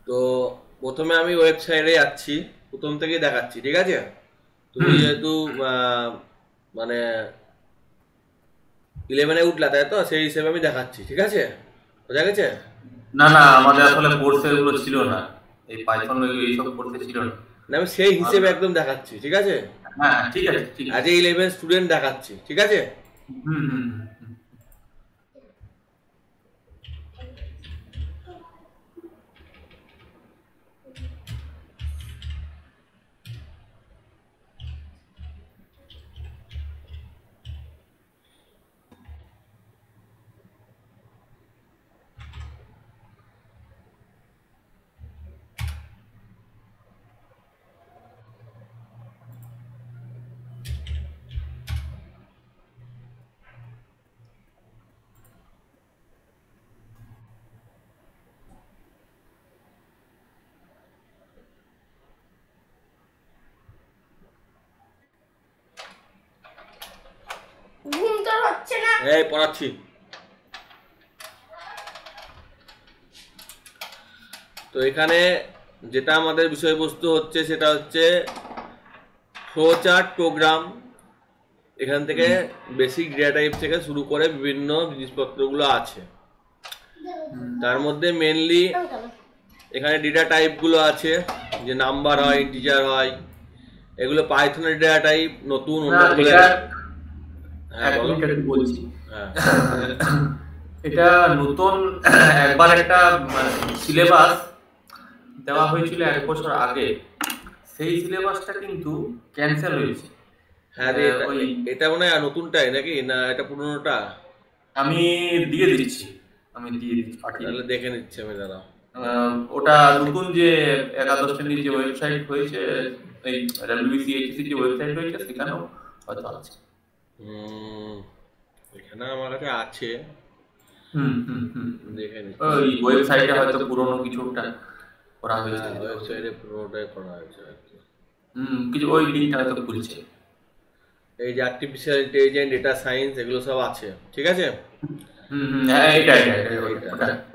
তো প্রথমে আমি ওয়েবসাইটে যাচ্ছি, প্রথম থেকেই দেখাচ্ছি, ঠিক আছে? তুমি যেহেতু মানে 11-এ উঠলা, তাই তো? সেই হিসেবে আমি দেখাচ্ছি, ঠিক আছে? বোঝা গেছে? না না, আমাদের আসলে কোর্সে এগুলো ছিল না, এই পাইথন এইসব কোর্সে ছিল না। না, আমি সেই হিসেবে একদম দেখাচ্ছি, ঠিক আছে? হ্যাঁ ঠিক আছে ঠিক অ্যাজ আছে। এ 11 স্টুডেন্ট দেখাচ্ছি, ঠিক আছে? হুম হুম হুম। এই পড়াচ্ছি। তো এখানে যেটা আমাদের বিষয়বস্তু হচ্ছে সেটা হচ্ছে ফ্লোচার্ট প্রোগ্রাম। এখান থেকে বেসিক ডেটা টাইপ থেকে শুরু করে বিভিন্ন জিনিসপত্রগুলো আছে। তার মধ্যে মেনলি এখানে ডেটা টাইপগুলো আছে, যে নাম্বার হয়, ইন্টিজার হয়, এগুলো পাইথনের ডেটা টাইপ। নতুন অন্য বলে। হ্যাঁ বলো। বলছি হ্যাঁ এটা নতুন একবার একটা সিলেবাস দেওয়া হয়েছিল 1 বছর আগে, সেই সিলেবাসটা কিন্তু ক্যান্সেল হয়েছে। হ্যাঁ, এটা মনে হয় নতুনটাই নাকি, না এটা পুরোনোটা? আমি দিয়ে দিচ্ছি, তাহলে দেখে নিচ্ছি আমি, দাঁড়াও। ওটা নতুন যে একাদশ শ্রেণীর যে ওয়েবসাইট হয়েছে, এই WBCHC যে ওয়েবসাইট হয়েছে, সেখানেও হয়তো আছে। এখানে আমার কাছে আছে। দেখে নিচ্ছি। ওই ওয়েবসাইটে হয়তো পুরনো কিছুটা করা হয়েছে, ওয়েবসাইটে পুরোটাই করা হয়েছে। কিছু ওই লিঙ্কটা হয়তো খুলছে। এই যে আর্টিফিশিয়াল ইন্টেলিজেন্স, ডেটা সায়েন্স, এগুলো সব আছে, ঠিক আছে?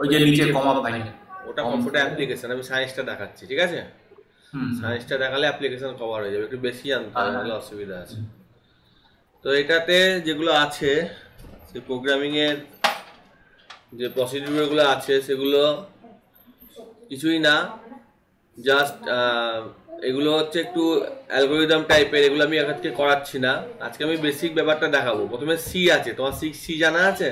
ওই যে নিচে কমা ফাইন, ওটা কম্পিউটার অ্যাপ্লিকেশন। আমি সায়েন্সটা দেখাচ্ছি, ঠিক আছে? সায়েন্সটা দেখালে অ্যাপ্লিকেশন কভার হয়ে যাবে, একটু বেশি জানতে হবে, নাহলে অসুবিধা আছে। তো এটাতে যেগুলো আছে, সেই প্রোগ্রামিংয়ের যে প্রসিডিউরগুলো আছে সেগুলো কিছুই না, জাস্ট এগুলো হচ্ছে একটু অ্যালগোরিদম টাইপের। এগুলো আমি আজকে করাচ্ছি না, আজকে আমি বেসিক ব্যাপারটা দেখাবো। প্রথমে সি আছে, তোমার সি জানা আছে?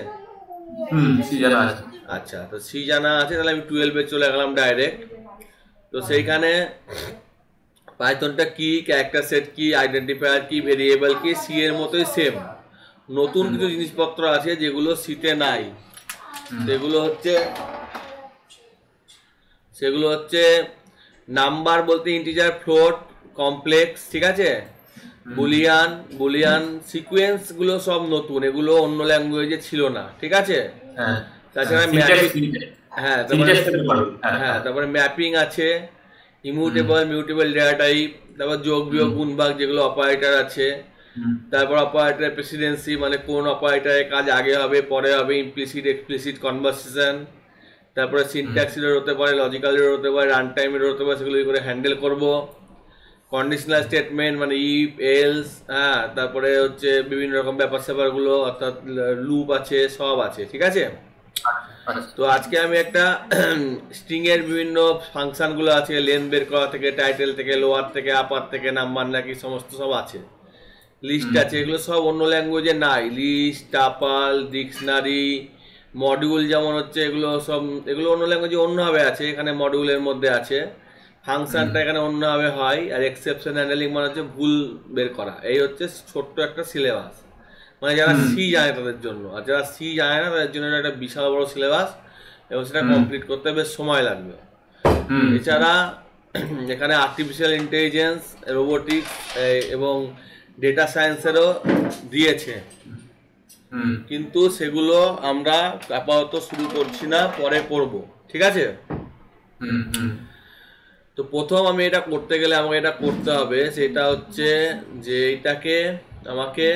সি জানা আছে। আচ্ছা, তো সি জানা আছে, তাহলে আমি 12-এ চলে গেলাম ডাইরেক্ট। তো সেইখানে পাইথনটা কি, ক্যারেক্টার সেট কি, আইডেন্টিফায়ার কি, ভেরিয়েবল কি, সি এর মতোই সেম। নতুন কিছু জিনিসপত্র আছে যেগুলো সিতে নাই। সেগুলো হচ্ছে নাম্বার বলতে ইন্টিজার, ফ্লোট, কমপ্লেক্স, ঠিক আছে? বুলিয়ান সিকোয়েন্স গুলো সব নতুন, এগুলো অন্য ল্যাঙ্গুয়েজে ছিল না, ঠিক আছে? তাছাড়া তারপরে ম্যাপিং আছে, ইমিউটেবল, মিউটেবল ডেটা টাইপ, তারপর যোগ বিয়োগ গুণ ভাগ যেগুলো অপারেটর আছে, তারপর অপারেটর প্রেসিডেন্সি, মানে কোন অপারেটরের কাজ আগে হবে পরে হবে, ইমপ্লিসিট এক্সপ্লিসিট কনভারসেশন, তারপরে সিনট্যাক্স এরর হতে পারে, লজিক্যাল এরর হতে পারে, রান টাইম এরর হতে পারে, সেগুলো করে হ্যান্ডেল করব। কন্ডিশনাল স্টেটমেন্ট মানে ইফ, এলস, হ্যাঁ, তারপরে হচ্ছে বিভিন্ন রকম ব্যাপার স্যাপারগুলো, অর্থাৎ লুপ আছে, সব আছে, ঠিক আছে? তো আজকে আমি একটা স্ট্রিং এর বিভিন্ন ফাংশনগুলো আছে, লেন বের করা থেকে, টাইটেল থেকে, লোয়ার থেকে, আপার থেকে, নাম্বার নাকি সমস্ত সব আছে, লিস্ট আছে, এগুলো সব অন্য ল্যাঙ্গুয়েজে নাই। লিস্ট, টাপল, ডিকশনারি, মডিউল যেমন হচ্ছে, এগুলো অন্য ল্যাঙ্গুয়েজে অন্যভাবে আছে, এখানে মডিউলের মধ্যে আছে। ফাংশনটা এখানে অন্যভাবে হয়। আর এক্সেপশন হ্যান্ডলিং মানে হচ্ছে ভুল বের করা। এই হচ্ছে ছোট্ট একটা সিলেবাস, মানে যারা সি জানে তাদের জন্য। আর যারা সি জানে না তাদের জন্য একটা বিশাল বড় সিলেবাস, এবং সেটা কমপ্লিট করতে বেশ সময় লাগবে। এছাড়া এখানে আর্টিফিশিয়াল ইন্টেলিজেন্স, রোবোটিক্স এবং ডেটা সায়েন্সেরও দিয়েছে, কিন্তু সেগুলো আমরা আপাতত শুরু করছি না, পরে করব, ঠিক আছে? তো প্রথম আমি এটা করতে গেলে আমাকে এটা করতে হবে, সেটা হচ্ছে যে এটাকে আমাকে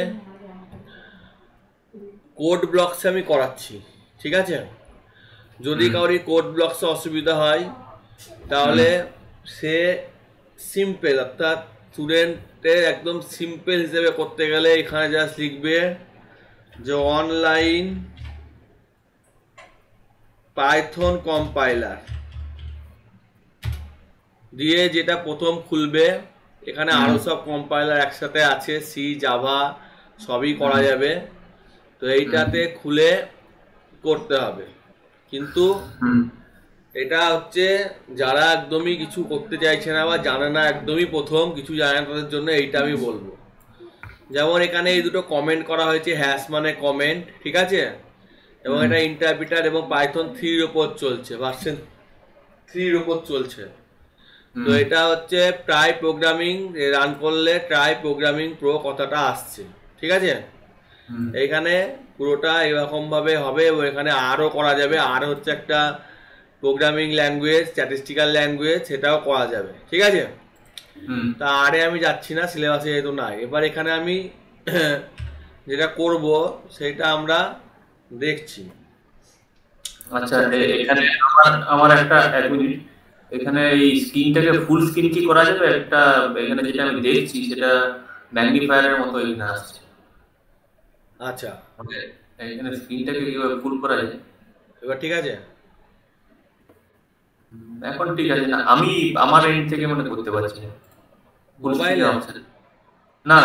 কোড ব্লকসে আমি করাচ্ছি, ঠিক আছে? যদি কারোর কোড ব্লকসে অসুবিধা হয় তাহলে সে সিম্পল, অর্থাৎ স্টুডেন্টের একদম সিম্পল হিসেবে করতে গেলে এখানে জাস্ট লিখবে যে অনলাইন পাইথন কম্পাইলার দিয়ে যেটা প্রথম খুলবে, এখানে আরো সব কম্পাইলার একসাথে আছে, সি জাভা সবই করা যাবে। তো এইটাতে খুলে করতে হবে। কিন্তু এটা হচ্ছে যারা একদমই কিছু করতে চাইছে না বা জানে না, একদমই প্রথম কিছু জানে না, তাদের জন্য এইটা আমি বলবো। যেমন এখানে এই দুটো কমেন্ট করা হয়েছে, হ্যাশ মানে কমেন্ট, ঠিক আছে, এবং এটা ইন্টারপ্রিটার এবং পাইথন 3 এর উপর চলছে, ভার্সন 3 এর উপর চলছে। তো এটা হচ্ছে ট্রাই প্রোগ্রামিং, রান করলে ট্রাই প্রোগ্রামিং প্রো কথাটা আসছে, ঠিক আছে। এইখানে পুরোটা এরকম ভাবে হবে এবং এখানে আরও করা যাবে। আর হচ্ছে একটা প্রোগ্রামিং ল্যাঙ্গুয়েজ, স্ট্যাটিস্টিক্যাল ল্যাঙ্গুয়েজ, সেটাও করা যাবে, ঠিক আছে। তা আরে আমি যাচ্ছি না, সিলেবাসে যেহেতু নাই। এবার এখানে আমি যেটা করব সেটা আমরা দেখছি। আচ্ছা, এখানে আমার একটা এক মিনিট, এখানে এই স্ক্রিনটাকে ফুল স্ক্রিন কি করা যাবে? একটা এখানে যেটা আমি দেখছি সেটা ম্যাগনিফায়ারের মতো এখানে আসছে। আচ্ছা, এখানে স্ক্রিনটাকে কিভাবে ফুল করা যায়? এবার ঠিক আছে? এখন ঠিক আছে না? আমি আমার এন্ড থেকে মনে করতে পারছি না। মোবাইলে না,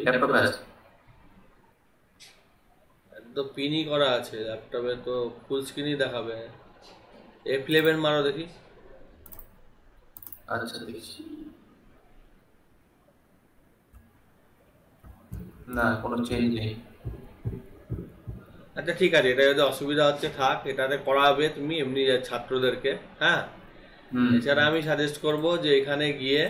ল্যাপটপে আছে। তো পিনই করা আছে, ল্যাপটপে তো ফুল স্ক্রিনই দেখাবে। F11 মারো দেখি। আচ্ছা, দেখছি। না, কোনো চেঞ্জ নেই। আচ্ছা ঠিক আছে, এটা যদি অসুবিধা হচ্ছে থাক, এটাতে করাবে তুমি এমনি ছাত্রদেরকে। হ্যাঁ, এছাড়া আমি সাজেস্ট করব যে এখানে গিয়ে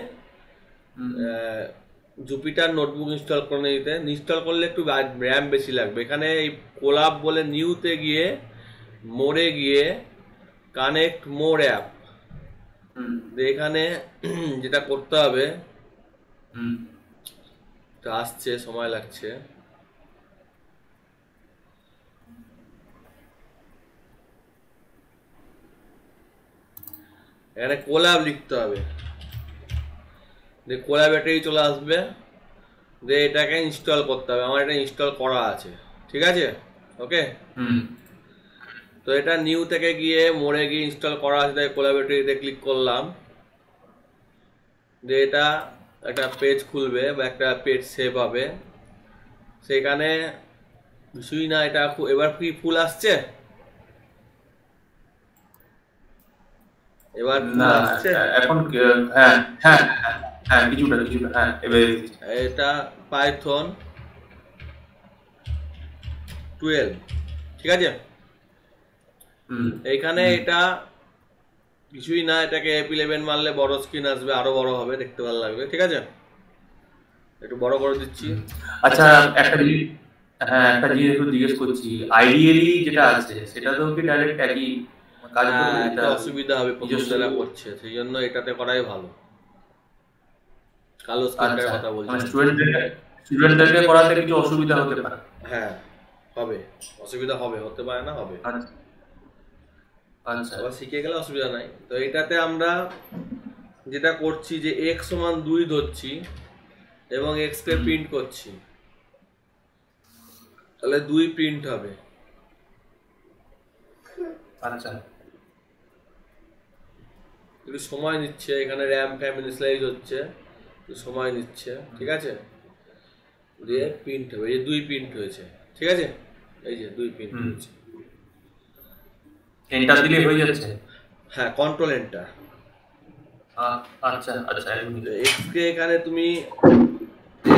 জুপিটার নোটবুক ইনস্টল করে নিতে। ইনস্টল করলে একটু র্যাম বেশি লাগবে। এখানে এই কোলাব বলে নিউতে গিয়ে মোড়ে গিয়ে কানেক্ট মোর অ্যাপ, এখানে যেটা করতে হবে, আসছে সময় লাগছে। এখানে কোলাব লিখতে হবে, কোলাব এটাই চলে আসবে, যে এটাকে ইনস্টল করতে হবে। আমার এটা ইনস্টল করা আছে, ঠিক আছে, ওকে। তো এটা নিউ থেকে গিয়ে মোড়ে গিয়ে ইনস্টল করা আছে, তাই কোলাবরেটরিতে ক্লিক করলাম, যে এটা একটা পেজ খুলবে বা একটা পেজ সেভ হবে। সেখানে কিছুই না, এটা এবার কি ফুল আসছে? এবার না, আসছে এখন হ্যাঁ হ্যাঁ হ্যাঁ কিছুটা হ্যাঁ এবার এটা পাইথন 12, ঠিক আছে। এইখানে এটা কিছুই না, এটাকে F11 মারলে বড় স্ক্রিন আসবে, আরো বড় হবে, দেখতে ভালো লাগবে, ঠিক আছে। একটু বড় করে দিচ্ছি। আচ্ছা, একটা জিনিস একটু জিজ্ঞেস করছি, আইডিয়ালি যেটা আছে সেটা তো কি ডাইরেক্ট একই কাজ করবে? এটা অসুবিধা হবে প্রথম যারা করছে, সেই জন্য এটাতে করাই ভালো। কালো স্ক্রিনটার কথা বলছি। স্টুডেন্টদেরকে করাতে কিছু অসুবিধা হতে পারে? হ্যাঁ, হবে, অসুবিধা হবে, হতে পারে না, হবে। আচ্ছা, আবার শিখে গেলে অসুবিধা নাই। তো এটাতে আমরা যেটা করছি যে x সমান 2 ধরছি এবং x কে প্রিন্ট করছি, তাহলে 2 প্রিন্ট হবে। আচ্ছা, একটু সময় নিচ্ছে, এখানে র্যাম ফ্যাম ইনিশিয়ালাইজ হচ্ছে, একটু সময় নিচ্ছে, ঠিক আছে। দিয়ে প্রিন্ট হবে, এই 2 প্রিন্ট হয়েছে, ঠিক আছে, এই যে 2 প্রিন্ট হয়েছে। এন্টার দিলে হয়ে যাচ্ছে? হ্যাঁ, কন্ট্রোল এন্টার। আচ্ছা আচ্ছা, x কে এখানে তুমি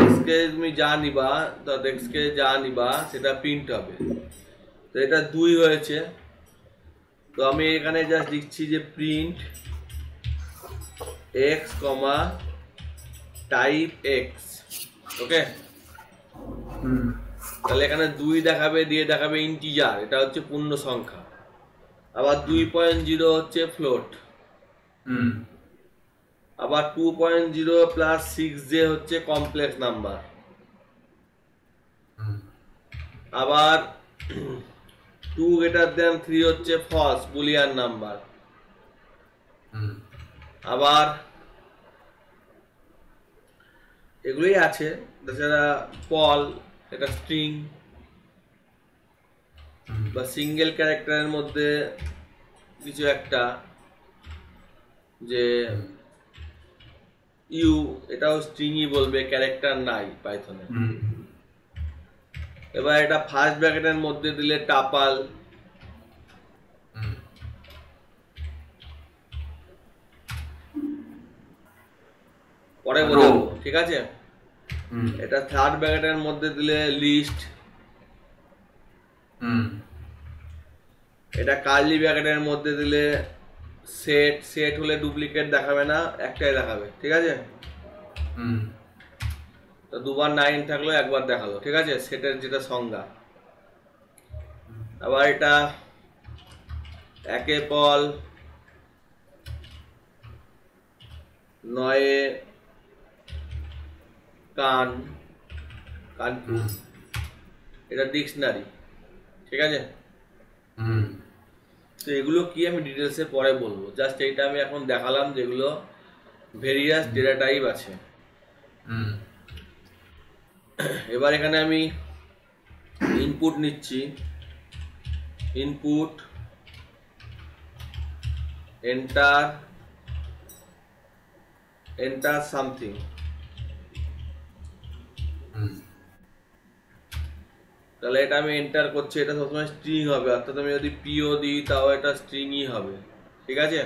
x কে তুমি যা নিবা, তো x কে যা নিবা সেটা প্রিন্ট হবে। তো এটা 2 হয়েছে, তো আমি এখানে জাস্ট লিখছি যে প্রিন্ট x, টাইপ x, ওকে। তাহলে এখানে 2 দেখাবে, দিয়ে দেখাবে ইন্টিজার, এটা হচ্ছে পূর্ণ সংখ্যা। আবার 2.0 হচ্ছে ফ্লোট। আবার 2.0 প্লাস 6j হচ্ছে কমপ্লেক্স নাম্বার। আবার 2 greater than 3 হচ্ছে ফলস বুলিয়ান নাম্বার। হুম আবার এগুলোই আছে। তাছাড়া পল, এটা স্ট্রিং হুম বা সিঙ্গেল ক্যারেক্টারের মধ্যে কিছু একটা, যে হুম ইউ, এটাও স্ট্রিংই বলবে, ক্যারেক্টার নাই পাইথনে। হুম এবার এটা ফার্স্ট ব্র্যাকেটের মধ্যে দিলে টাপাল, হুম পরে রো বোঝাবো, ঠিক আছে। হুম এটা থার্ড ব্র্যাকেটের মধ্যে দিলে লিস্ট, হুম এটা কার্লি ব্র্যাকেটের মধ্যে দিলে সেট। সেট হলে ডুপ্লিকেট দেখাবে না, একটাই দেখাবে, ঠিক আছে। হুম তো দুবার 9 থাকলো, একবার দেখালো, ঠিক আছে, সেটের যেটা সংজ্ঞা। আবার এটা একে পল, নয়ে কান, কানপুর, হুম এটা ডিকশনারি, ঠিক আছে। হুম তো এগুলো কি আমি ডিটেলসে পরে বলবো, জাস্ট এইটা আমি এখন দেখালাম যেগুলো ভেরিয়াস ডেটা টাইপ আছে। হুম এবার এখানে আমি ইনপুট নিচ্ছি, ইনপুট এন্টার, এন্টার সামথিং। হুম তাহলে এটা আমি এন্টার করছি, এটা সবসময় স্ট্রিং হবে, অর্থাৎ আমি যদি পিও দিই তাও এটা স্ট্রিংই হবে, ঠিক আছে।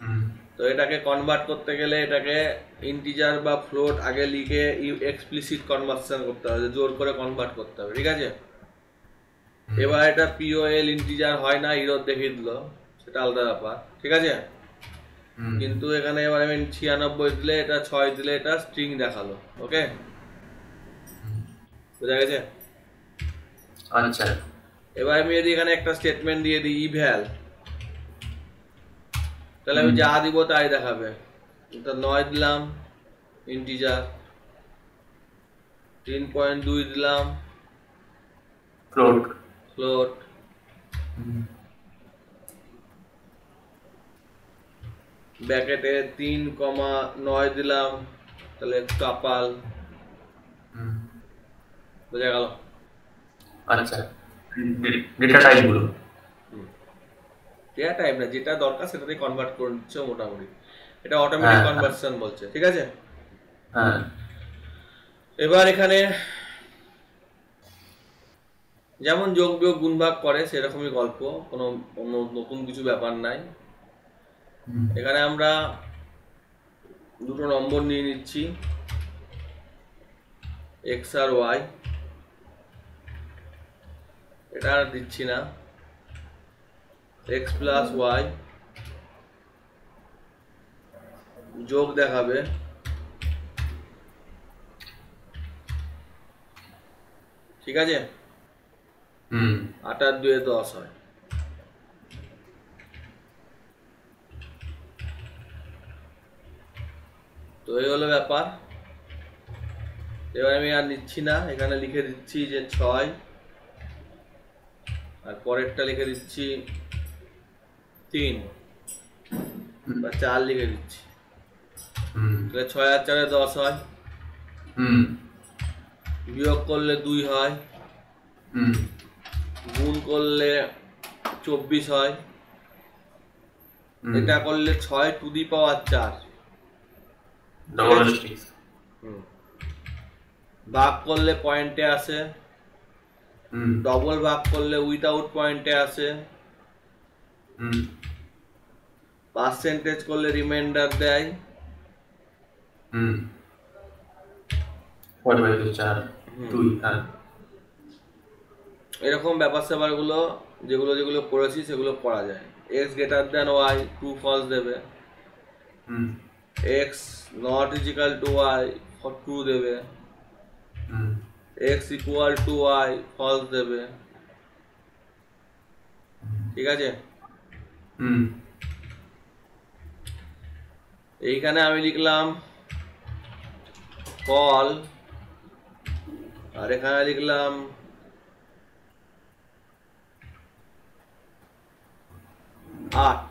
হুম তো এটাকে কনভার্ট করতে গেলে এটাকে ইন্টিজার বা ফ্লোট আগে লিখে এক্সপ্লিসিট কনভার্সন করতে হবে, জোর করে কনভার্ট করতে হবে, ঠিক আছে। এবার এটা পিওএল ইন্টিজার হয় না, ইরর দেখিয়ে দিল, সেটা আলাদা ব্যাপার, ঠিক আছে। হুম কিন্তু এখানে এবার আমি 96 দিলে, এটা 6 দিলে এটা স্ট্রিং দেখালো, ওকে, বোঝা গেছে। আচ্ছা এবার আমি যদি এখানে একটা স্টেটমেন্ট দিয়ে দিই ইভ্যাল, তাহলে আমি হুম যা দিব তাই দেখাবে। তো 9 দিলাম ইন্টিজার, 3.2 দিলাম ফ্লোট ফ্লোট, হুম ব্র্যাকেটে 3,9 দিলাম, তাহলে কাপাল, হুম বোঝা গেল। আচ্ছা ডেটা টাইপ গুলো ডেটা টাইপ না, যেটা দরকার সেটাতে কনভার্ট করে দিচ্ছে মোটামুটি, এটা অটোমেটিক হ্যাঁ কনভার্সন বলছে, ঠিক আছে। হ্যাঁ এবার এখানে যেমন যোগ বিয়োগ গুণ ভাগ করে সেরকমই গল্প, কোনো অন্য নতুন কিছু ব্যাপার নাই। হুম এখানে আমরা দুটো নম্বর নিয়ে নিচ্ছি, এক্স আর ওয়াই, এটা আর দিচ্ছি না, এক্স প্লাস ওয়াই যোগ দেখাবে, ঠিক আছে। হুম 8 আর 2 10 হয়। তো এই হলো ব্যাপার। এবার আমি আর নিচ্ছি না, এখানে লিখে দিচ্ছি যে 6, আর পরেরটা লিখে দিচ্ছি 3 বা 4 লিখে দিচ্ছি, হুম তাহলে 6 আর 4 10 হয়, হুম বিয়োগ করলে 2 হয়, হুম গুণ করলে 24 হয়, এটা করলে 6 to the power 4, double sticks ভাগ করলে পয়েন্টে আসে, হুম ডবল ভাগ করলে উইথাউট পয়েন্টে আসে, হুম পার্সেন্টেজ করলে রিমাইন্ডার দেয়, হুম 4/4 2 হ্যাঁ এরকম ব্যাপার স্যাপার গুলো যেগুলো যেগুলো করেছি সেগুলো করা যায়। এক্স গ্রেটার দেন ওয়াই, ট্রু ফলস দেবে, hmm x not equal to y, true দেবে, hmm x equal to y, false দেবে, ঠিক আছে। হুম এইখানে আমি লিখলাম কল, আর এখানে লিখলাম 8,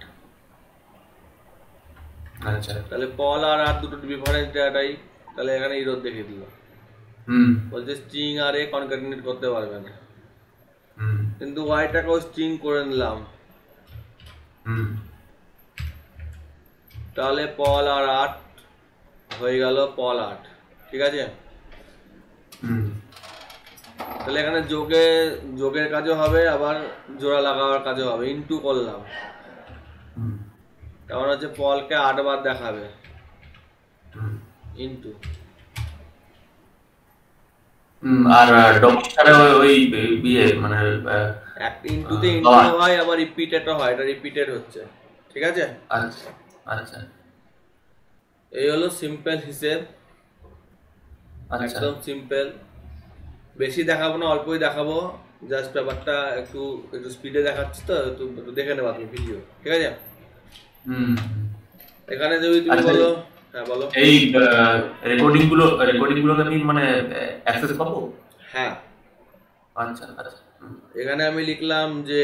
আচ্ছা তাহলে পল আর আর দুটো ডিফারেন্ট ডেটা টাইপ, তাহলে এখানে ইরোর দেখিয়ে দিল। বলছে স্ট্রিং আর এ কনক্যাটিনেট করতে পারবে না, কিন্তু ওয়াইটাকেও স্ট্রিং করে নিলাম, তাহলে পল আর আট হয়ে গেল পল আট। ঠিক আছে, তাহলে এখানে যোগের কাজও হবে, আবার জোড়া লাগাবার কাজও হবে। ইনটু করলাম, কারণ হচ্ছে পলকে 8 বার দেখাবে, ইনটু। আর ডবল ছাড়া ওই বিয়ে মানে ইনটুতে ইনটু হয়, আবার রিপিটেডও হয়, এটা রিপিটেড হচ্ছে। ঠিক আছে, আচ্ছা আচ্ছা, এই হলো সিম্পল হিসেব, আচ্ছা একদম সিম্পল। বেশি দেখাবো না, অল্পই দেখাবো, জাস্ট ব্যাপারটা একটু একটু স্পিডে দেখাচ্ছি, তো একটু দেখে নেবা তুমি ভিডিও। ঠিক আছে, এখানে যদি তুমি বলো, হ্যাঁ বলো। এই রেকর্ডিং গুলো আমি মানে অ্যাক্সেস পাবো? হ্যাঁ, আচ্ছা আচ্ছা। এখানে আমি লিখলাম যে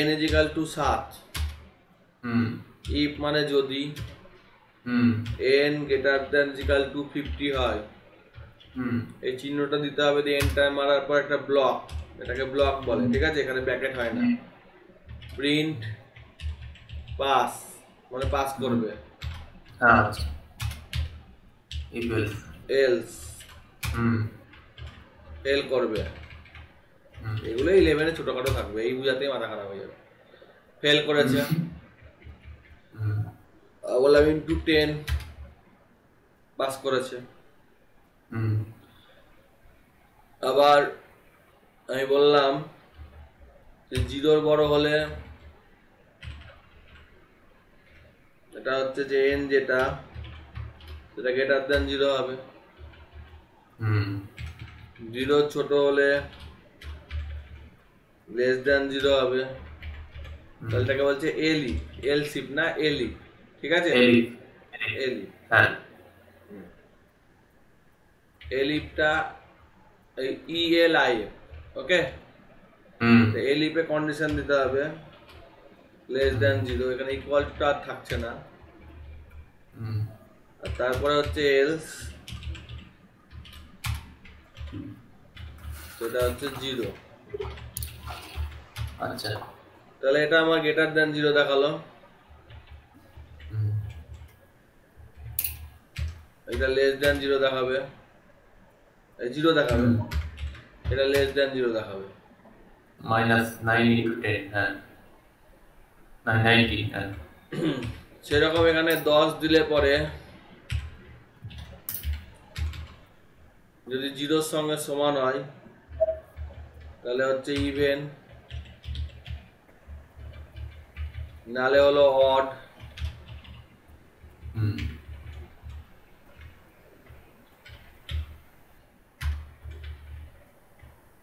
n is equal to 7, if মানে যদি n greater than equal to 50 হয়, এই চিহ্নটা দিতে হবে, দিয়ে এন্টার মারার পর একটা ব্লক, এটাকে ব্লক বলে। ঠিক আছে, এখানে ব্র্যাকেট হয় না। প্রিন্ট পাস মানে পাস করবে, আচ্ছা, এলস ফেল করবে। এগুলো 11 ছোটখাটো থাকবে, এই বুঝাতেই মাথা খারাপ হয়ে যাবে। ফেল করেছে, বললাম ইনটু 10, পাস করেছে। আবার আমি বললাম যে 0 বড় হলে, এটা হচ্ছে যে n যেটা, সেটা গ্রেটার দেন 0 হবে। 0 ছোট হলে লেস দেন 0 হবে, তাহলে এটাকে বলছে এলি, এলসিফ না এলি। ঠিক আছে, এলি, হ্যাঁ, এলিফটা ELIF। ওকে, এলিফে কন্ডিশন দিতে হবে লেস দেন 0, এখানে ইকুয়াল টু আর থাকছে না। আর তারপরে হচ্ছে এলস, সেটা হচ্ছে 0। আচ্ছা, তাহলে এটা আমার গ্রেটার দেন 0 দেখালো, এটা লেস দেন 0 দেখাবে, 0 দেখাবে, এটা লেস দেন 0 দেখাবে। -9 into 10, হ্যাঁ 90, হ্যাঁ। সেরকম এখানে 10 দিলে পরে যদি 0 সঙ্গে সমান হয়, তাহলে হচ্ছে ইভেন, নালে হলো অড।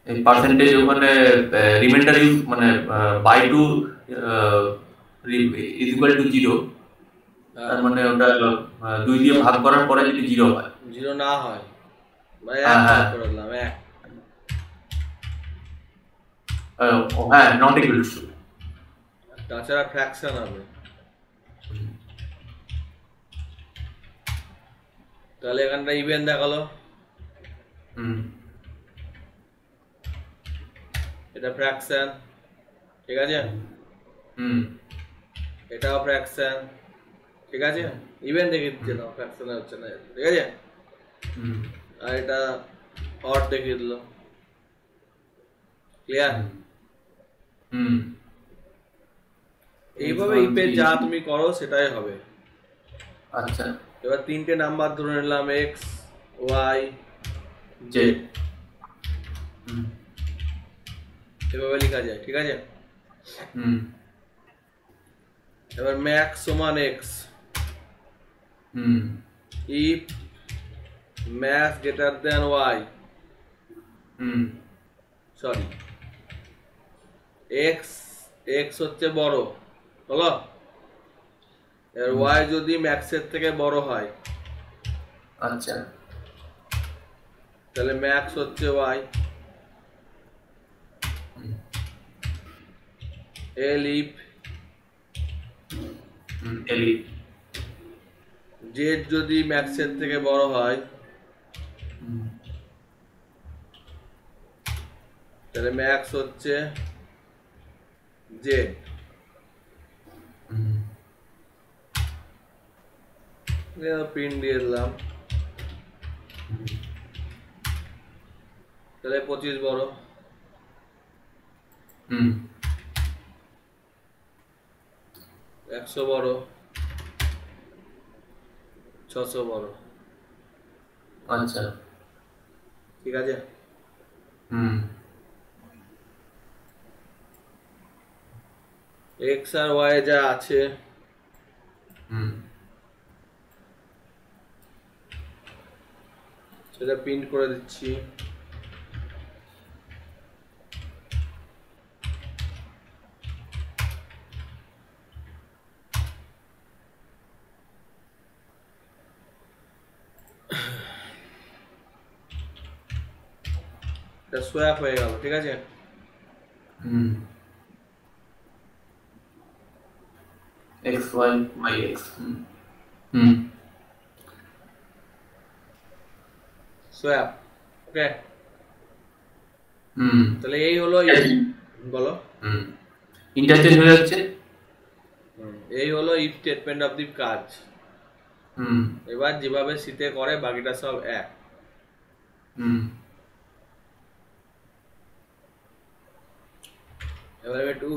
এই পার্সেন্টেজ ওখানে রিমাইন্ডার ইউজ মানে by two is equal to 0, তার মানে ওটা 2 দিয়ে ভাগ করার পরে যদি 0 হয়, 0 না হয় মানে 1 ভাগ করে দিলাম, 1। হ্যাঁ, নট ইকুয়াল টু, তাছাড়া ফ্র্যাকশন হবে। তাহলে এখানটা ইভেন দেখালো, এটা ফ্র্যাকশন। ঠিক আছে, এটাও ফ্র্যাকশন। ঠিক আছে, ইভেন দেখিয়ে দিচ্ছে না, ফ্র্যাকশন হচ্ছে না। ঠিক আছে, আর এটা অড দেখিয়ে দিল। ক্লিয়ার? এইভাবে ইপে যা তুমি করো সেটাই হবে। আচ্ছা, এবার 3টে নাম্বার ধরে নিলাম, এক্স ওয়াই জে, এভাবে লেখা যায়। ঠিক আছে, এবার ম্যাক্স সমান x, if max greater then y, sorry x, x হচ্ছে বড়, বলো। এর ওয়াই যদি ম্যাক্সের থেকে বড় হয়, আচ্ছা, তাহলে ম্যাক্স হচ্ছে ওয়াই। এলিফ এলিফ জেড যদি ম্যাক্সের থেকে বড় হয় তাহলে ম্যাক্স হচ্ছে জেড। প্রিন্ট দিয়ে দিলাম, তাহলে 25 বড়, 100 বড়, 600 বড়। আচ্ছা ঠিক আছে। এক্স আর ওয়াই যা আছে সেটা প্রিন্ট করে দিচ্ছি। এটা সোয়াপ হয়ে গেল। ঠিক আছে। X y by x swap. Okay, তাহলে এই হলো, বলো, ইন্টারচেঞ্জ হয়ে যাচ্ছে। এই হলো ইফ স্টেটমেন্ট অফ দি কাজ। এবার যেভাবে শীতে করে বাকিটা সব এক। এবার আমি একটু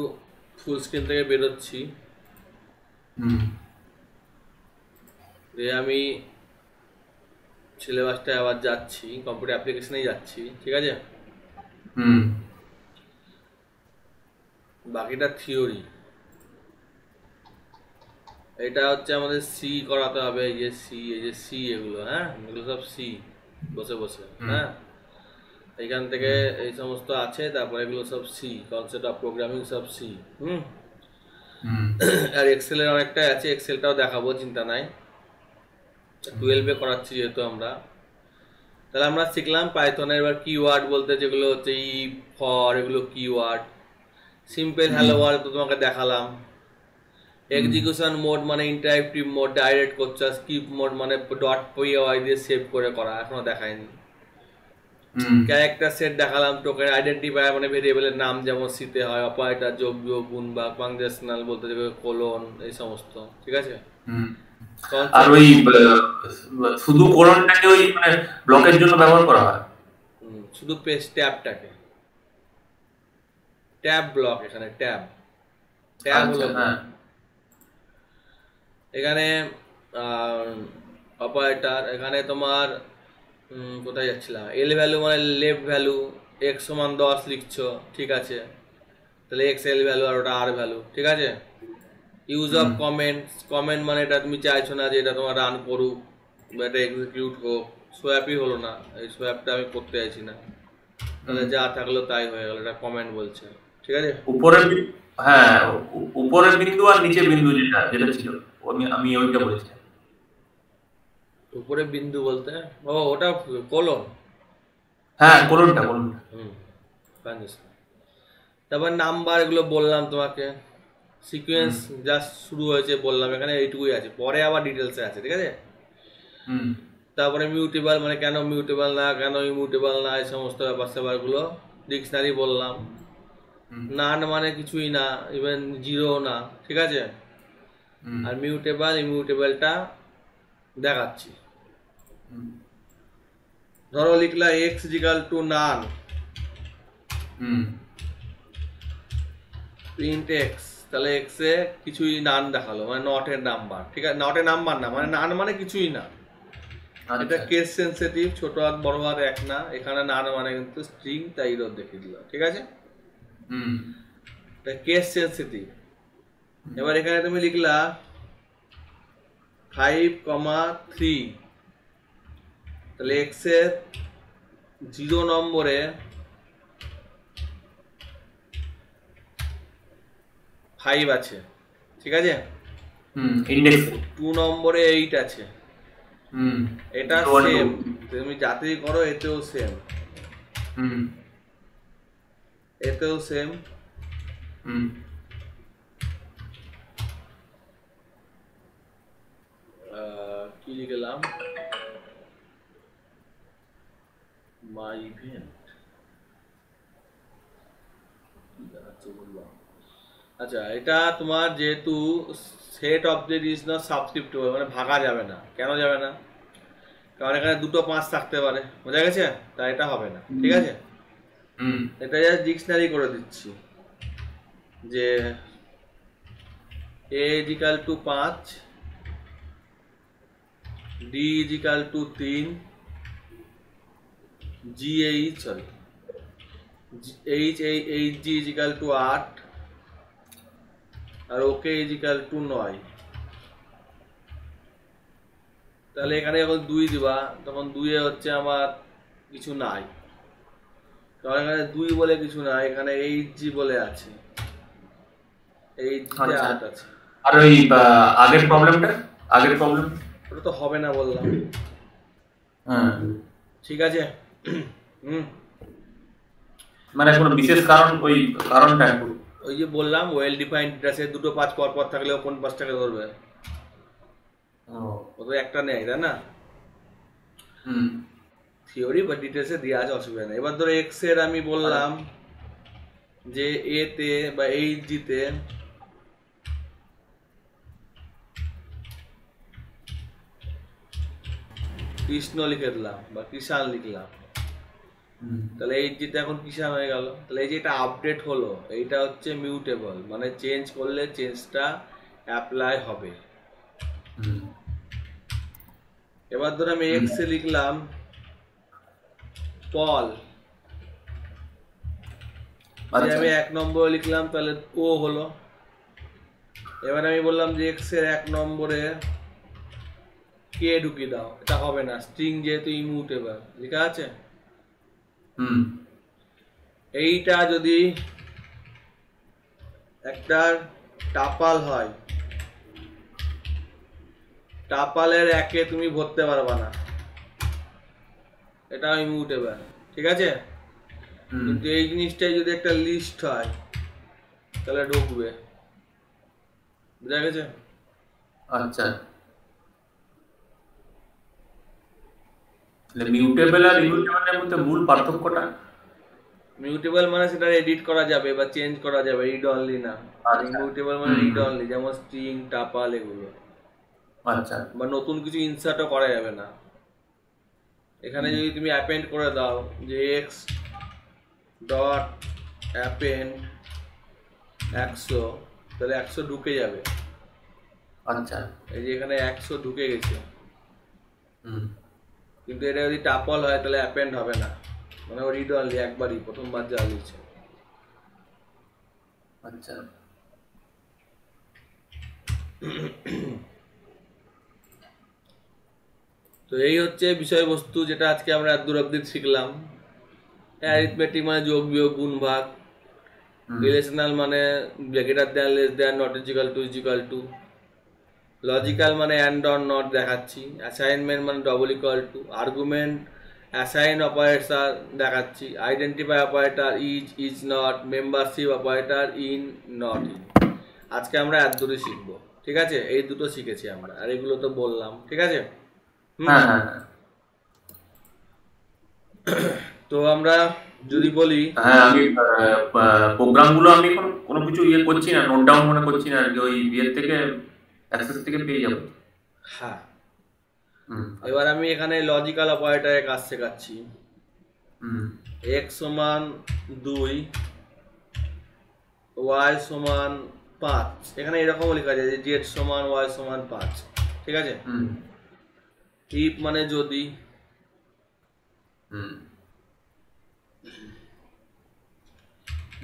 ফুল স্ক্রিন থেকে বেরোচ্ছি, আমি সিলেবাসটা আবার যাচ্ছি, কম্পিউটার অ্যাপ্লিকেশনেই যাচ্ছি। ঠিক আছে। বাকিটা থিওরি। এটা হচ্ছে আমাদের সি করাতে হবে, এই যে সি, এই যে সি, এগুলো, হ্যাঁ, এগুলো সব সি বসে বসে, হ্যাঁ, এখান থেকে এই সমস্ত আছে। তারপরে এগুলো সব সি, কনসেপ্ট অফ প্রোগ্রামিং সব সি। আর এক্সেলের অনেকটাই আছে, এক্সেলটাও দেখাবো, চিন্তা নাই। 12-এ করাচ্ছি যেহেতু আমরা। তাহলে আমরা শিখলাম পাইথনের এবার কিওয়ার্ড বলতে যেগুলো হচ্ছে ইফ, ফর, এগুলো কিওয়ার্ড। সিম্পল হ্যালো ওয়ার্ল্ড তো তোমাকে দেখালাম। এক্সিকিউশন মোড মানে ইন্টারেক্টিভ মোড, ডাইরেক্ট করছে। স্কিপ মোড মানে .py দিয়ে সেভ করে করা, এখনো দেখায়নি। ক্যারেক্টার সেট দেখালাম। টোকেন আইডেন্টিফায়ার মানে ভেরিয়েবলের নাম যেমন সিতে হয়, অপারেটর, যোগ বিয়োগ, গুণ ভাগ, ফাংশনাল বলতে কোলন, এই সমস্ত। ঠিক আছে। আর ওই শুধু কোলনটাকে ওই মানে ব্লকের জন্য ব্যবহার করা হয়, শুধু পেজ ট্যাবটাকে, ট্যাব ব্লক, এখানে ট্যাব হলো এখানে অপারেটর। এখানে তোমার কোথায় যাচ্ছিলাম, এল ভ্যালু মানে লেফট ভ্যালু, এক্স সমান 10 লিখছো। ঠিক আছে, তাহলে এক্স এল ভ্যালু আর ওটা আর ভ্যালু। ঠিক আছে। ইউজ অফ কমেন্ট, কমেন্ট মানে এটা তুমি চাইছো না যে এটা তোমার রান করুক বা এটা এক্সিকিউট হোক। সোয়াপই হলো না, এই সোয়াপটা আমি করতে চাইছি না, তাহলে যা থাকলো তাই হয়ে গেল, এটা কমেন্ট বলছে। ঠিক আছে। উপরের বিন্দু আর নিচের বিন্দু যেটা ছিল, আমি ওইটা বলছি। উপরে বিন্দু বলতে ওটা কোলন। হ্যাঁ, কোলনটা। তারপর নাম্বার, এগুলো বললাম তোমাকে। সিকোয়েন্স জাস্ট শুরু হয়েছে বললাম, এখানে এইটুকুই আছে, পরে আবার ডিটেলসে আছে। ঠিক আছে। তারপরে মিউটেবল মানে কেন মিউটেবল না, কেন ইমিউটেবল না, এই সমস্ত ব্যাপারগুলো ডিকশনারি বললাম। নান মানে কিছুই না, ইভেন জিরো না। ঠিক আছে। আর মিউটেবল ইমিউটেবলটা দেখাচ্ছি। ধরো লিখলা x equal to none, print x, তাহলে এক্স এ কিছুই নান দেখালো, মানে নট এর নাম্বার। ঠিক আছে, নট এর নাম্বার না, মানে নান মানে কিছুই না। এটা কেস সেনসিটিভ, ছোট হাত বড় হাত এক না, এখানে নান মানে কিন্তু স্ট্রিং, তাই এরর দেখিয়ে দিল। ঠিক আছে। Case sensitive. এবার এখানে তুমি লিখলা 5,3, তাহলে এক্স এর 0 নম্বরে 5 আছে। ঠিক আছে। ইনডেক্স 2 নম্বরে 8 আছে। এটা সেম, তুমি যাতেই করো এতেও সেম, এতেও সেম। গেলাম মাই ইভেন্ট, আচ্ছা এটা তোমার যেহেতু সেট অবজেক্ট ইজ নট সাবস্ক্রিপ্টেবল, মানে ভাগা যাবে না। কেন যাবে না? কারণ এখানে দুটো 5 থাকতে পারে, বোঝা গেছে? তাই এটা হবে না, ঠিক আছে? এটা জাস্ট ডিকশনারি করে দিচ্ছি যে a is equal to 5, d is equal to 3, g h sorry h g is equal to 8 R ok is equal to 9। তাহলে এখানে যখন 2 দিবা তখন 2 এ হচ্ছে আমার কিছু নাই, কারণ এখানে 2 বলে কিছু নাই, এখানে hg বলে আছে, hg তে 8 আছে। আর ওই আগের প্রবলেমটা, ওটা তো হবে না বললাম। হ্যাঁ ঠিক আছে। মানে কোনো বিশেষ কারণ, ওই কারণটা ওই যে বললাম ওয়েল ডিফাইন্ড ডেটাসে দুটো 5 পর পর থাকলে কোন 5টাকে ধরবে? ও তো একটা নেই, তাই না? থিওরি বা ডিটেলসে দেওয়া আছে, অসুবিধা নেই। এবার ধরো এক্স এর আমি বললাম যে এ তে বা এইচ জি তে কৃষ্ণ লিখে দিলাম বা কিষান লিখলাম, তাহলে এইচ জি তে এখন কিষান হয়ে গেল। তাহলে এই যে এটা আপডেট হলো, এইটা হচ্ছে মিউটেবল, মানে চেঞ্জ করলে চেঞ্জটা অ্যাপ্লাই হবে। এবার ধরো আমি এক্স এ লিখলাম পল, আমি 1 নম্বরে লিখলাম, তাহলে ও হলো। এবার আমি বললাম যে এক্স এর 1 নম্বরে কে ঢুকিয়ে দাও, এটা হবে না, স্ট্রিং যেহেতু ইমিউটেবল লেখা আছে। এইটা যদি একটা টাপাল হয়, টাপালের একে তুমি ভরতে পারবা না, এটা ইমিউটেবল, ঠিক আছে? কিন্তু এই জিনিসটাই যদি একটা লিস্ট হয় তাহলে ঢুকবে, বুঝা গেছে? আচ্ছা, মিউটেবল আর ইমিউটেবলের মধ্যে মূল পার্থক্যটা? মিউটেবল মানে সেটা এডিট করা যাবে বা চেঞ্জ করা যাবে, রিড অনলি না। ইমিউটেবল মানে রিড অনলি, যেমন স্ট্রিং, টাপাল এগুলো। আচ্ছা, বা নতুন কিছু ইনসার্টও করা যাবে না। এখানে যদি তুমি অ্যাপেন্ড করে দাও যে এক্স ডট অ্যাপেন্ড 100, তাহলে 100 ঢুকে যাবে। আচ্ছা, এই যে এখানে 100 ঢুকে গেছে, কিন্তু এটা যদি টাপল হয় তাহলে অ্যাপেন্ড হবে না, মানে ও রিড অনলি, একবারই প্রথমবার যা লিখছে। আচ্ছা, তো এই হচ্ছে বিষয়বস্তু যেটা আজকে আমরা এত দূর অব্দি শিখলাম। অ্যারিথমেটিক মানে যোগ বিয়োগ গুণ ভাগ, রিলেশনাল মানে greater than, less than, not equal to, equal to, logical মানে অ্যান্ড অর নট দেখাচ্ছি, অ্যাসাইনমেন্ট মানে double equal to, argument assign operator দেখাচ্ছি, identify operator is, is not, membership operator in, not in. আজকে আমরা এত দূরে শিখবো, ঠিক আছে? এই দুটো শিখেছি আমরা, আর এগুলো তো বললাম, ঠিক আছে? তো আমরা যদি বলি, হ্যাঁ আমি প্রোগ্রামগুলো আমি এখন কোনো কিছু ইয়ে করছি না, নোট ডাউন মনে করছি না আর কি, ওই ইয়ের থেকে অ্যাক্সেস থেকে পেয়ে যাবো। হ্যাঁ, এবার আমি এখানে লজিক্যাল অপারেটরের কাজ শেখাচ্ছি। x সমান 2, y সমান 5, এখানে এরকম লেখা যায় যে z সমান y সমান 5, ঠিক আছে? ইফ মানে যদি,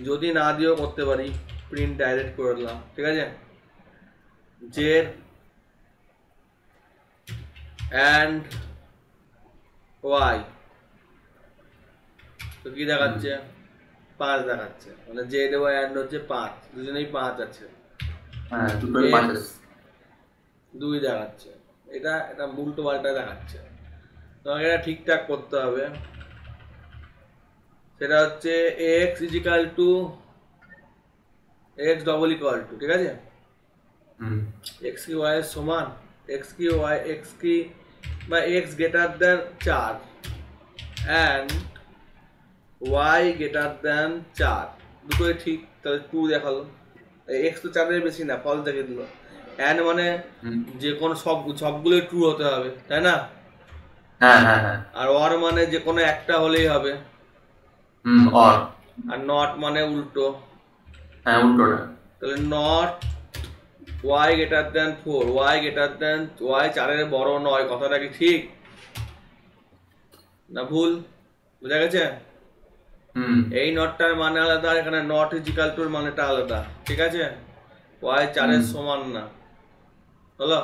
যদি না দিয়েও করতে পারি, প্রিন্ট ডাইরেক্ট করে দিলাম, ঠিক আছে? z and y, তো কি দেখাচ্ছে? 5 দেখাচ্ছে, মানে z এবং and হচ্ছে 5, দুজনেই 5 আছে, 2 দেখাচ্ছে। এটা উল্টো পাল্টা দেখাচ্ছে, তোমাকে এটা ঠিকঠাক করতে হবে। সেটা হচ্ছে x is equal to x double equal to, ঠিক আছে? x কি y এর সমান, x কি বা x greater than 4 and y greater than 4, দুটোই ঠিক, তাহলে 2 দেখালো। x তো 4 এর বেশি না, ফলস দেখে দিল। অ্যান্ড মানে যে কোনো সবগুলোই ট্রু হতে হবে, তাই না? হ্যাঁ হ্যাঁ হ্যাঁ। আর অর মানে যে কোনো একটা হলেই হবে। অর। আর নট মানে উল্টো। হ্যাঁ, উল্টোটা। তাহলে not y greater than 4, y greater than y 4 এর বড় নয়, কথাটা কি ঠিক না ভুল? বুঝা গেছে? এই নটটার মানে আলাদা, এখানে নট ইজ ইকাল টু মানেটা আলাদা, ঠিক আছে? y 4 এর সমান না, হলো?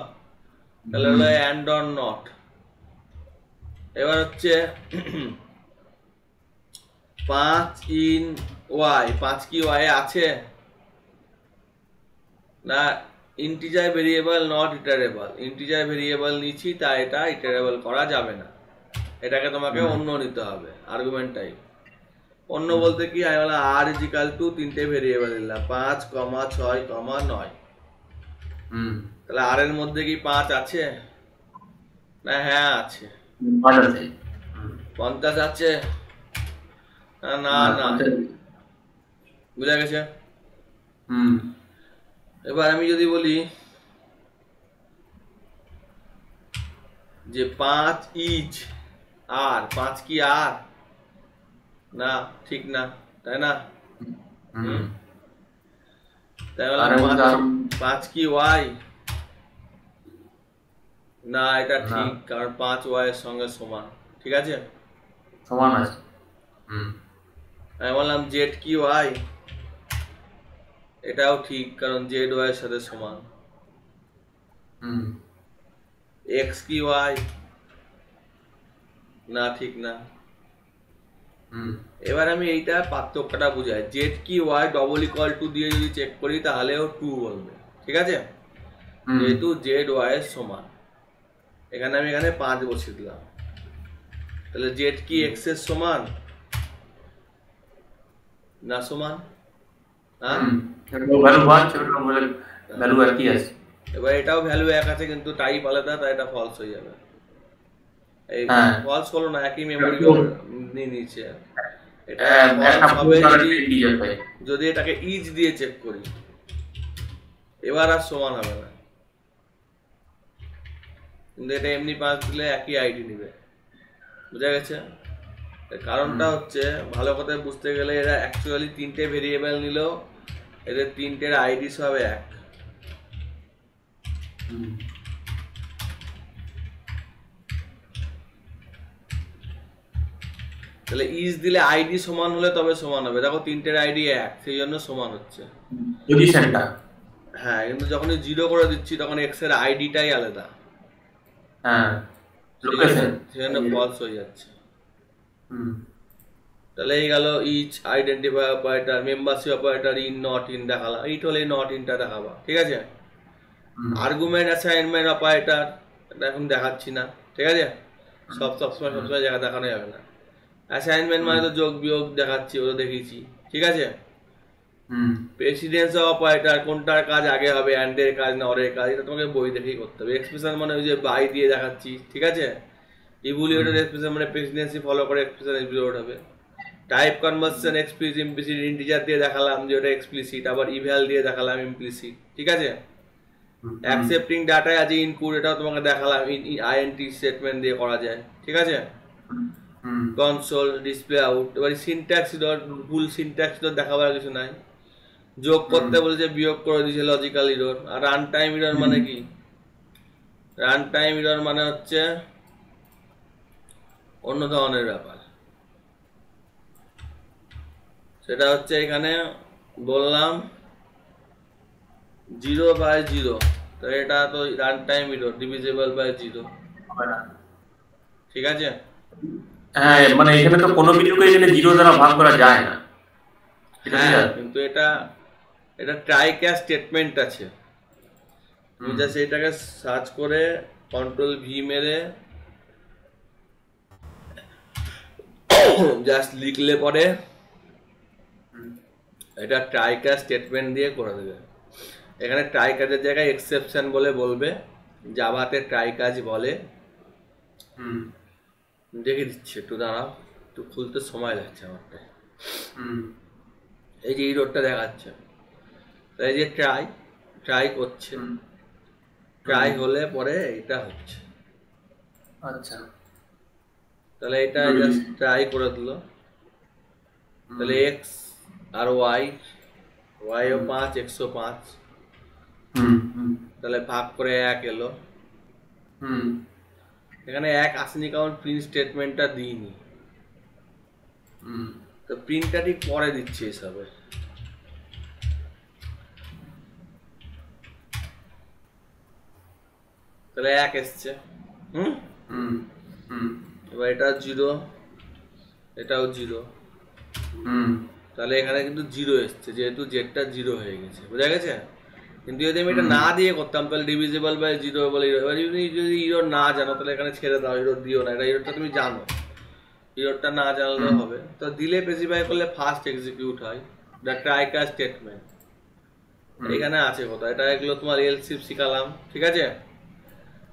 তাহলে হলো অ্যান্ড অর নট। এবার হচ্ছে 5 ইন y, 5 কি y আছে না? Integer variable not iterable, integer variable নিচ্ছি তাই এটা ইটারেবল করা যাবে না, এটাকে তোমাকে অন্য নিতে হবে আর্গুমেন্ট টাইপ। অন্য বলতে কি আমি বললাম আর ইজ ইকাল টু তিনটে ভেরিয়েবল নিলাম 5, 6, 9। তাহলে আর এর মধ্যে কি 5 আছে না? হ্যাঁ আছে। 50 আছে না? না। বুঝা গেছে? এবার আমি যদি বলি যে 5 ইজ আর, 5 কি আর না? ঠিক না, তাই না? তাই বলে 5 কি ওয়াই না? এটা ঠিক, কারণ 5 ওয়াই এর সঙ্গে সমান, ঠিক আছে? সমান আছে। আমি বললাম জেড কি ওয়াই, এটাও ঠিক, কারণ জেড ওয়াই এর সাথে সমান। এক্স কি ওয়াই না? ঠিক না। এবার আমি এইটা পার্থক্যটা বুঝাই, জেড কি ওয়াই ডবল ইকুয়াল টু দিয়ে যদি চেক করি তাহলেও 2 বলবে, ঠিক আছে? যেহেতু জেড ওয়াই এর সমান, এখানে আমি 5 বসিয়ে দিলাম। তাহলে জেড কি এক্স এর সমান না? সমান। এবার এটাও ভ্যালু এক আছে কিন্তু টাইপ আলাদা, তাই এটা ফলস হয়ে যাবে। এই ফলস হলো না, একই মেমোরি নিয়ে নিচ্ছে। এটা ফলস হবে যদি এটাকে ইজ দিয়ে চেক করি, এবার আর সমান হবে না। কিন্তু এটা এমনি 5 দিলে একই আইডি নিবে, বুঝা গেছে? কারণটা হচ্ছে ভালো কথা বুঝতে গেলে এরা অ্যাকচুয়ালি তিনটে ভেরিয়েবল নিল, এদের তিনটের আইডি সব এক। তাহলে ইজ দিলে আইডি সমান হলে তবে সমান হবে। দেখো তিনটের আইডি এক, সেই জন্য সমান হচ্ছে পজিশনটা। হ্যাঁ, কিন্তু যখন 0 করে দিচ্ছি তখন এক্স এর আইডিটাই আলাদা, হ্যাঁ, লোকেশন, সেই জন্য ফলস হয়ে যাচ্ছে। তাহলে এই গেল is, identify operator, membership operator, in not in দেখালাম। ইট হলে নট ইনটা দেখাবা, ঠিক আছে? আর্গুমেন্ট অ্যাসাইনমেন্ট অপারেটর, এটা এখন দেখাচ্ছি না, ঠিক আছে? সবসময় জায়গা দেখানো যাবে না। অ্যাসাইনমেন্ট মানে তো যোগ বিয়োগ দেখাচ্ছি, ওটা দেখিয়েছি, ঠিক আছে? প্রেসিডেন্স অপারেটর, কোনটার কাজ আগে হবে, অ্যান্ড এর কাজ না অরের কাজ, এটা তোমাকে বই দেখেই করতে হবে। এক্সপ্রেশন মানে ওই যে বাই দিয়ে দেখাচ্ছি, ঠিক আছে? ইভ্যালুয়েটেড এক্সপ্রেশন মানে প্রেসিডেন্সি ফলো করে এক্সপ্রেশন ইভ্যালুয়েট হবে। Type conversion explicit implicit, integer দিয়ে দেখালাম যে ওটা এক্সপ্লিসিট, আবার ইভ্যাল দিয়ে দেখালাম ইমপ্লিসিট, ঠিক আছে? অ্যাকসেপ্টিং ডাটা অ্যাজ ইনপুট, এটাও তোমাকে দেখালাম আইএনটি স্টেটমেন্ট দিয়ে করা যায়, ঠিক আছে? Console, display out. এবার সিনট্যাক্স এরর, ভুল সিনট্যাক্স এরর দেখাবার কিছু নাই। যোগ করতে বলেছে বিয়োগ করে দিয়েছে, লজিক্যাল এরর। আর রান টাইম এরর মানে কি? রান টাইম এরর মানে হচ্ছে অন্য ধরনের ব্যাপার। সেটা হচ্ছে এখানে বললাম 0/0, তো এটা তো run time error, divisible by 0, ঠিক আছে? হ্যাঁ, মানে এখানে তো কোনো কিছুকে এখানে 0 দ্বারা ভাগ করা যায় না। হ্যাঁ, কিন্তু এটা ট্রাই ক্যাচ স্টেটমেন্ট আছে। তুমি জাস্ট এটাকে সার্চ করে কন্ট্রোল ভি মেরে জাস্ট লিখলে পরে এটা ট্রাই ক্যাচ স্টেটমেন্ট দিয়ে করে দেবে। এখানে ট্রাই কাজের জায়গায় এক্সেপশন বলে বলবে, জাভাতে ট্রাই কাজ বলে, হুম দেখে দিচ্ছি, একটু দাঁড়াও, একটু খুলতে সময় লাগছে আমারটা। হুম এই যে এই রোডটা দেখাচ্ছে, এই যে ট্রাই ট্রাই করছে, হুম ট্রাই হুম হলে পরে এটা হচ্ছে, আচ্ছা তাহলে এটা দুটো জাস্ট ডিজিট ট্রাই করে দিল। তাহলে হুম এক্স আর ওয়াই, ওয়াইও হুম 5, এক্সও 5, হুম হুম তাহলে ভাগ করে 1 এলো। হুম এখানে 1 আসেনি কারণ প্রিন্ট স্টেটমেন্টটা দিইনি, হুম তো প্রিন্টটা ঠিক পরে দিচ্ছি এসবে। তাহলে 1 এসছে। হুম, হুম হুম এবার এটা 0, এটাও 0, হুম তাহলে এখানে কিন্তু 0 এসছে, যেহেতু জেডটা 0 হয়ে গেছে, বোঝা গেছে। কিন্তু যদি আমি এটা হুম না দিয়ে করতাম তাহলে ডিভিজিবল বাই 0 বলে, এবার যদি ইরোর না জানো তাহলে এখানে ছেড়ে দাও, ইরোর দিও না, এটা ইরোরটা তুমি জানো, ইরোরটা না জানলেও হুম হবে। তো দিলে স্পেসিফাই করলে ফার্স্ট এক্সিকিউট হয়, দ্য ট্রাই কাজ স্টেটমেন্ট। হুম এখানে আছে কোথাও, এটা এগুলো তোমার এলসিপ শিখালাম, ঠিক আছে।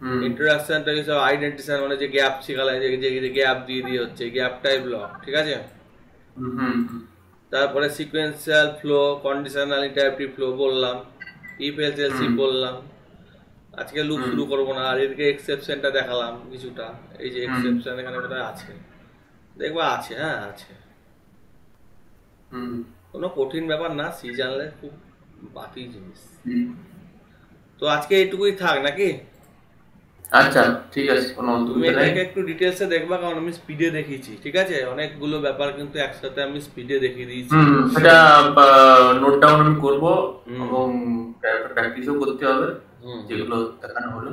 হুম ইন্ট্রোডাকশন টাইপস অফ আইডেন্টিফিকেশন, মানে যে গ্যাপ শিখালাম, যে গ্যাপ দিয়ে দিয়ে হচ্ছে, গ্যাপটাই ব্লক, ঠিক আছে। হুম হুম তারপরে সিকোয়েন্সিয়াল ফ্লো, কন্ডিশনাল ইন্টারপ্রেটিভ ফ্লো বললাম, ইফ এলস এলস হুম বললাম। আজকে লুপ হুম শুরু করবো না, আর এদিকে এক্সেপশনটা দেখালাম কিছুটা। এই যে হুম এক্সেপশন এখানে কোথায় আছে, দেখবা আছে, হ্যাঁ আছে। হুম কোনো কঠিন ব্যাপার না, সি জানলে খুব বাকি জিনিস। হুম তো আজকে এইটুকুই থাক নাকি? আচ্ছা ঠিক আছে, কোনো তুমি অসুবিধা নেই। এটাকে একটু ডিটেলসে দেখবা, কারণ আমি স্পিডে দেখিয়েছি, ঠিক আছে। অনেকগুলো ব্যাপার কিন্তু একসাথে আমি স্পিডে দেখিয়ে দিয়েছি। সেটা নোট ডাউন আমি করবো হুম এবং প্র্যাকটিসও করতে হবে হুম হুম। যেগুলো দেখানো হলো।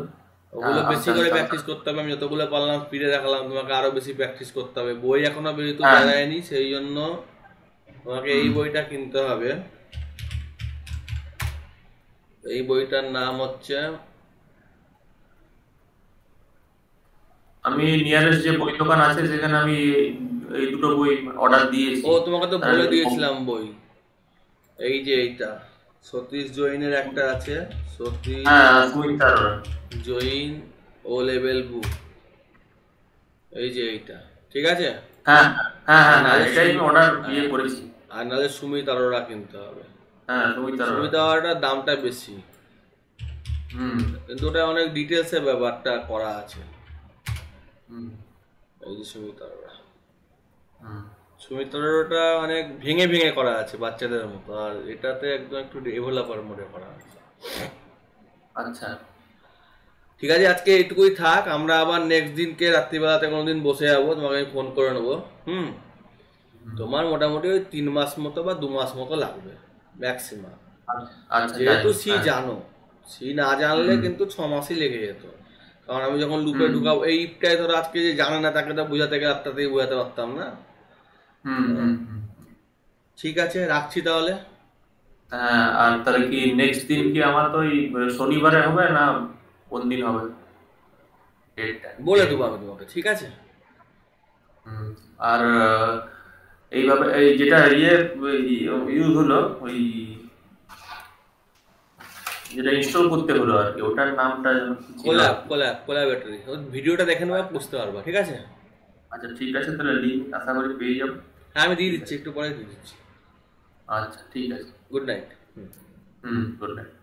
ওগুলো বেশি আস্তে করে আস্তে আমরা প্র্যাকটিস করতে হবে, আমি যতগুলো পারলাম স্পিডে দেখালাম, তোমাকে আরো বেশি প্র্যাকটিস করতে হবে। বই এখনো যেহেতু হ্যাঁ বেরায়নি, সেই জন্য তোমাকে এই হুম বইটা কিনতে হবে। এই বইটার নাম হচ্ছে, আমি নিয়ারেস্ট যে বই দোকান আছে সেখানে আমি এই দুটো বই অর্ডার দিয়েছি। ও তোমাকে তো তারা বলে যদি দিয়েছিলাম বই, এই যে এইটা সতীশ জৈনের একটা আছে, সতীশ হ্যাঁ সুমিত স্যার। জৈন ও লেভেল বুক, এই যে এইটা, ঠিক আছে। হ্যাঁ হ্যাঁ আর হ্যাঁ হ্যাঁ নাহলে এটাই আমি অর্ডার দিয়ে করেছি। আর নাহলে সুমিত আরোরা কিনতে হবে। হ্যাঁ সুমিত স্যার। সুমিত আরোরাটার দামটা বেশি, হুম কিন্তু ওটা অনেক ডিটেলসে ব্যাপারটা করা আছে। হুম এই যে সুমিত আরোরা, হুম সুমিত আরোরাটা অনেক ভেঙে ভেঙে করা আছে বাচ্চাদের মতো, আর এটাতে একদম একটু ডেভেলপার মোডে করা আছে। আচ্ছা ঠিক আছে, আজকে এইটুকুই থাক, আমরা আবার নেক্সট দিনকে রাত্রিবেলাতে কোনোদিন বসে যাবো, তোমাকে আমি ফোন করে নেবো। হুম, তোমার মোটামুটি ওই 3 মাস মতো বা 2 মাস মতো লাগবে ম্যাক্সিমাম, আচ্ছা যাই যেহেতু হোক, সি হ্যাঁ জানো। সি না জানলে হুম কিন্তু 6 মাসই লেগে যেত, কারণ আমি যখন লুপে হুম ঢুকাবো, এই ইফটাই ধরো আজকে যে জানে না তাকে তো বোঝাতে গেলে আপনাতেই বোঝাতে পারতাম না। হুম হুম হুম। ঠিক আছে, রাখছি তাহলে। হ্যাঁ আর তাহলে কি নেক্সট দিন কি আমার তো ওই শনিবারে হবে না কোন দিন হবে ডেটটা? বলে দেবো আমি তোমাকে, ঠিক আছে। হুম, আর এইভাবে এই যেটা ইউজ হলো ওই যেটা ইনস্টল করতে হলো আর কি, ওটার নামটা যেন কি ছিল আর কোল্যাব কি। কোল্যাব কোল্যাব ব্যাটারি, ভিডিওটা দেখে নেবা, বুঝতে পারবা, ঠিক আছে। আচ্ছা ঠিক আছে, তাহলে লিঙ্ক আশা করি পেয়ে যাবো। হ্যাঁ আমি দিয়ে ঠিক দিচ্ছি, আছে, একটু পরে দিয়ে দিচ্ছি। আচ্ছা ঠিক আছে। Good night. Hmm good night.